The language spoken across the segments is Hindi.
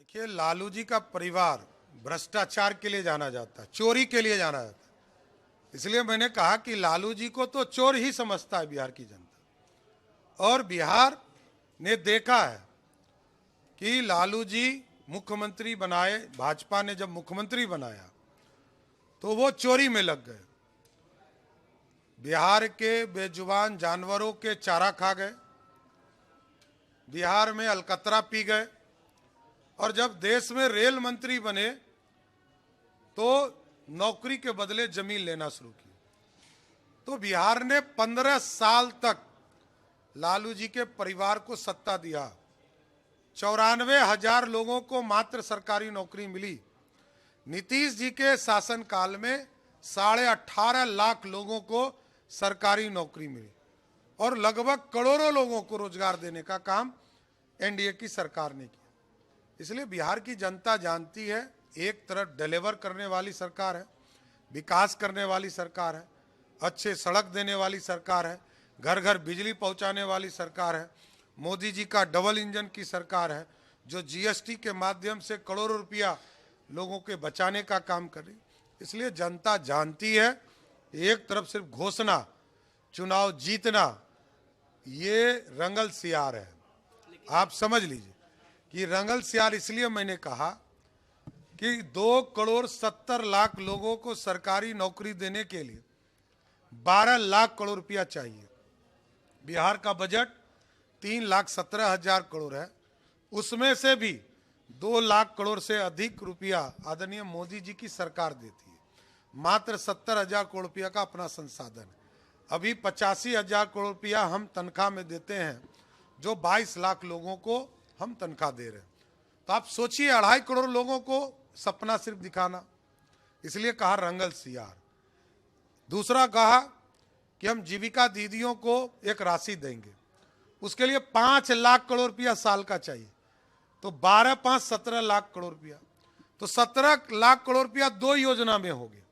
देखिए, लालू जी का परिवार भ्रष्टाचार के लिए जाना जाता है, चोरी के लिए जाना जाता है। इसलिए मैंने कहा कि लालू जी को तो चोर ही समझता है बिहार की जनता। और बिहार ने देखा है कि लालू जी मुख्यमंत्री बनाए, भाजपा ने जब मुख्यमंत्री बनाया तो वो चोरी में लग गए। बिहार के बेजुबान जानवरों के चारा खा गए, बिहार में अलकतरा पी गए, और जब देश में रेल मंत्री बने तो नौकरी के बदले जमीन लेना शुरू की। तो बिहार ने 15 साल तक लालू जी के परिवार को सत्ता दिया। 94,000 लोगों को मात्र सरकारी नौकरी मिली। नीतीश जी के शासनकाल में 18.5 लाख लोगों को सरकारी नौकरी मिली और लगभग करोड़ों लोगों को रोजगार देने का काम एनडीए की सरकार ने किया। इसलिए बिहार की जनता जानती है, एक तरफ डिलीवर करने वाली सरकार है, विकास करने वाली सरकार है, अच्छे सड़क देने वाली सरकार है, घर घर बिजली पहुंचाने वाली सरकार है, मोदी जी का डबल इंजन की सरकार है, जो जीएसटी के माध्यम से करोड़ों रुपया लोगों के बचाने का काम कर रही। इसलिए जनता जानती है, एक तरफ सिर्फ घोषणा, चुनाव जीतना, ये रंगल सियार है। आप समझ लीजिए कि रंगल सियार। इसलिए मैंने कहा कि 2,70,00,000 लोगों को सरकारी नौकरी देने के लिए 12 लाख करोड़ रुपया चाहिए। बिहार का बजट 3,17,000 करोड़ है, उसमें से भी 2 लाख करोड़ से अधिक रुपया आदरणीय मोदी जी की सरकार देती है। मात्र 70,000 करोड़ रुपया का अपना संसाधन है। अभी 85,000 करोड़ रुपया हम तनख्वाह में देते हैं, जो 22 लाख लोगों को हम तनख्वाह दे रहे हैं। तो आप सोचिए, 2.5 करोड़ लोगों को सपना सिर्फ दिखाना। इसलिए कहा रंगल सियार। दूसरा कहा कि हम जीविका दीदियों को एक राशि देंगे, उसके लिए 5 लाख करोड़ रुपया साल का चाहिए। तो 12 5 17 लाख करोड़ रुपया, तो 17 लाख करोड़ रुपया 2 योजना में हो गया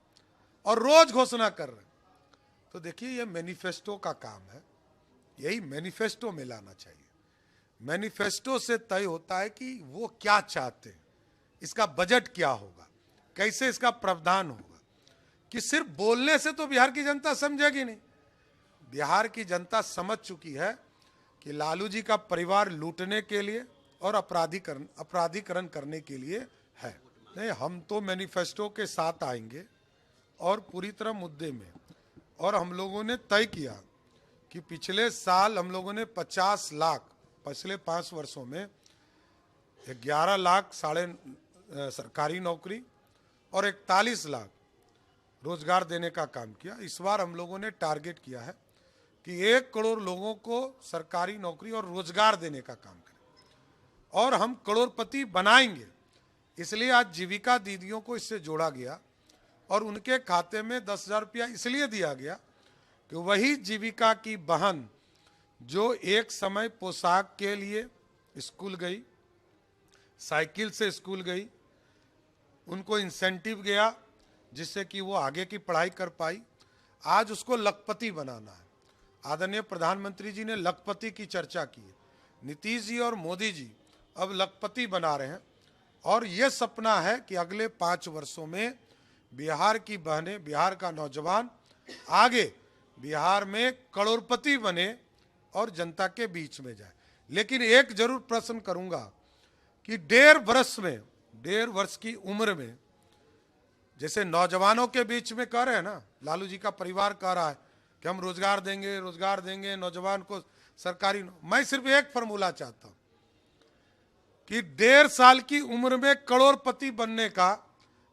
और रोज घोषणा कर रहे हैं। तो देखिए, ये मैनिफेस्टो का काम है, यही मैनिफेस्टो में लाना चाहिए। मैनिफेस्टो से तय होता है कि वो क्या चाहते हैं, इसका बजट क्या होगा, कैसे इसका प्रावधान होगा। कि सिर्फ बोलने से तो बिहार की जनता समझेगी नहीं। बिहार की जनता समझ चुकी है कि लालू जी का परिवार लूटने के लिए और अपराधीकरण करने के लिए है। नहीं, हम तो मैनिफेस्टो के साथ आएंगे और पूरी तरह मुद्दे में। और हम लोगों ने तय किया कि पिछले साल हम लोगों ने 50 लाख, पिछले 5 वर्षों में 11 लाख सरकारी नौकरी और 41 लाख रोजगार देने का काम किया। इस बार हम लोगों ने टारगेट किया है कि 1 करोड़ लोगों को सरकारी नौकरी और रोजगार देने का काम करें और हम करोड़पति बनाएंगे। इसलिए आज जीविका दीदियों को इससे जोड़ा गया और उनके खाते में 10,000 रुपया इसलिए दिया गया कि वही जीविका की बहन जो एक समय पोशाक के लिए स्कूल गई, साइकिल से स्कूल गई, उनको इंसेंटिव गया जिससे कि वो आगे की पढ़ाई कर पाई, आज उसको लखपति बनाना है। आदरणीय प्रधानमंत्री जी ने लखपति की चर्चा की है। नीतीश जी और मोदी जी अब लखपति बना रहे हैं और ये सपना है कि अगले 5 वर्षों में बिहार की बहनें, बिहार का नौजवान आगे बिहार में करोड़पति बने और जनता के बीच में जाए। लेकिन एक जरूर प्रश्न करूंगा कि 1.5 वर्ष की उम्र में, जैसे नौजवानों के बीच में कह रहे हैं ना, लालू जी का परिवार कह रहा है कि हम रोजगार देंगे नौजवान को सरकारी। मैं सिर्फ एक फॉर्मूला चाहता हूं कि 1.5 साल की उम्र में करोड़पति बनने का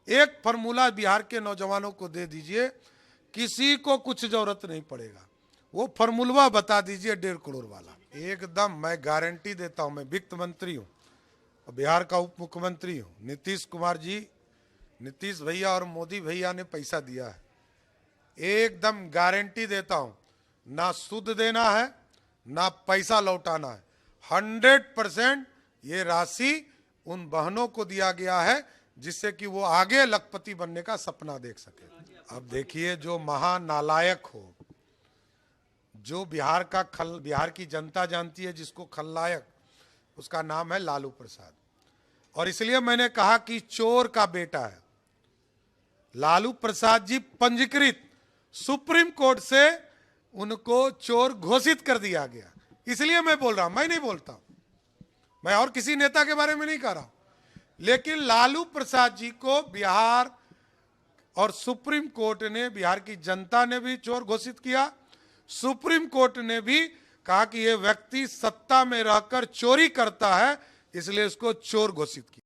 एक फॉर्मूला बिहार के नौजवानों को दे दीजिए, किसी को कुछ जरूरत नहीं पड़ेगा। वो फॉर्मूला बता दीजिए 1.5 करोड़ वाला। एकदम मैं गारंटी देता हूं, मैं वित्त मंत्री हूं, बिहार का उप मुख्यमंत्री हूं। नीतीश भैया और मोदी भैया ने पैसा दिया है, एकदम गारंटी देता हूं, ना सूद देना है ना पैसा लौटाना है। 100% ये राशि उन बहनों को दिया गया है जिससे कि वो आगे लखपति बनने का सपना देख सके। अब देखिए, जो महानालायक हो, जो बिहार की जनता जानती है जिसको खलनायक, उसका नाम है लालू प्रसाद। और इसलिए मैंने कहा कि चोर का बेटा है लालू प्रसाद जी, पंजीकृत सुप्रीम कोर्ट से उनको चोर घोषित कर दिया गया। इसलिए मैं बोल रहा हूं, मैं नहीं बोलता, मैं और किसी नेता के बारे में नहीं कह रहा हूं, लेकिन लालू प्रसाद जी को बिहार और सुप्रीम कोर्ट ने, बिहार की जनता ने भी चोर घोषित किया। सुप्रीम कोर्ट ने भी कहा कि यह व्यक्ति सत्ता में रहकर चोरी करता है, इसलिए उसको चोर घोषित किया।